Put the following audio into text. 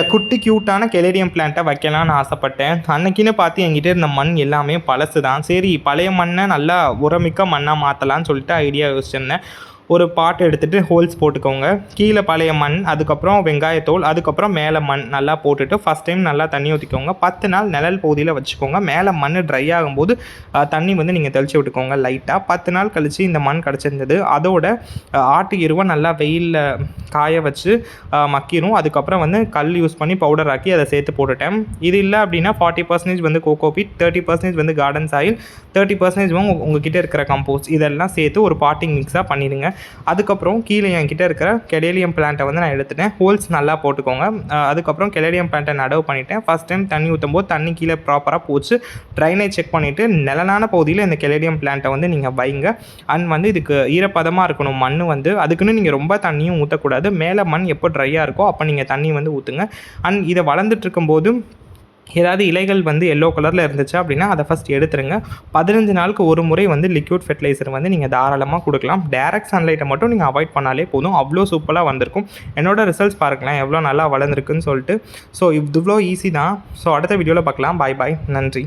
குட்டி க்யூட்டான கெலேடியம் பிளான்ட்டை வைக்கலான்னு ஆசைப்பட்டேன். அன்னைக்குன்னு பார்த்து என்கிட்ட இருந்த மண் எல்லாமே பழசு தான். சரி பழைய மண்ணை நல்லா உரமிக்க மண்ணாக மாற்றலான்னு சொல்லிட்டு ஐடியா யோசிச்சிருந்தேன். ஒரு பாட் எடுத்துகிட்டு ஹோல்ஸ் போட்டுக்கோங்க. கீழே பழைய மண், அதுக்கப்புறம் வெங்காயத்தோல், அதுக்கப்புறம் மேலே மண் நல்லா போட்டுட்டு ஃபஸ்ட் டைம் நல்லா தண்ணி ஊற்றிக்கோங்க. 10 நாள் நிழல் பகுதியில் வச்சுக்கோங்க. மேலே மண் ட்ரை ஆகும்போது தண்ணி வந்து நீங்கள் தெளித்து விட்டுக்கோங்க லைட்டாக. 10 நாள் கழித்து இந்த மண் கிடச்சிருந்தது. அதோட ஆட்டு எருவை நல்லா வெயிலில் காய வச்சு மக்கிரும். அதுக்கப்புறம் வந்து கல் யூஸ் பண்ணி பவுடர் ஆக்கி அதை சேர்த்து போட்டுட்டேன். இது இல்லை அப்படின்னா 40% வந்து கோகோபீட், 30% வந்து கார்டன் சாயில், 30% உங்ககிட்ட இருக்கிற கம்போஸ்ட் இதெல்லாம் சேர்த்து ஒரு பாட்டிங் மிக்ஸாக பண்ணிடுங்க. அதுக்கப்புறம் கீழே என்கிட்ட இருக்கிற கெலேடியம் பிளான்ட்டை வந்து நான் எடுத்துட்டேன். ஹோல்ஸ் நல்லா போட்டுக்கோங்க. அதுக்கப்புறம் கெலேடியம் பிளான்ட்டை நடவு பண்ணிவிட்டேன். ஃபஸ்ட் டைம் தண்ணி ஊற்றும் போது தண்ணி கீழே ப்ராப்பராக போச்சு. ட்ரைனேஜ் செக் பண்ணிவிட்டு நிழலான பகுதியில் இந்த கெலேடியம் பிளான்ட்டை வந்து நீங்கள் வைங்க. அண்ட் வந்து இதுக்கு ஈரப்பதமாக இருக்கணும் மண் வந்து. அதுக்குன்னு நீங்கள் ரொம்ப தண்ணியும் ஊற்றக்கூடாது. மேலே மண் எப்போ ட்ரையாக இருக்கோ அப்போ நீங்கள் தண்ணி வந்து ஊற்றுங்க. அண்ட் இதை வளர்ந்துட்டு இருக்கும்போது ஏதாவது இலைகள் வந்து எல்லோ கலரில் இருந்துச்சு அப்படின்னா அதை ஃபஸ்ட் எடுத்துருங்க. 15 நாளுக்கு ஒரு முறை வந்து லிக்விட் ஃபெர்டிலைசர் வந்து நீங்கள் தாராளமாக கொடுக்கலாம். டைரக்ட் சன்லைட்டை மட்டும் நீங்கள் அவாய்ட் பண்ணாலே போதும். அவ்வளோ சூப்பராக வந்திருக்கும். என்னோடய ரிசல்ட்ஸ் பாருங்களேன் எவ்வளோ நல்லா வளர்ந்துருக்குன்னு சொல்லிட்டு. ஸோ இவ்வளோ ஈஸி தான். ஸோ அடுத்த வீடியோவில் பார்க்கலாம். பாய் பாய். நன்றி.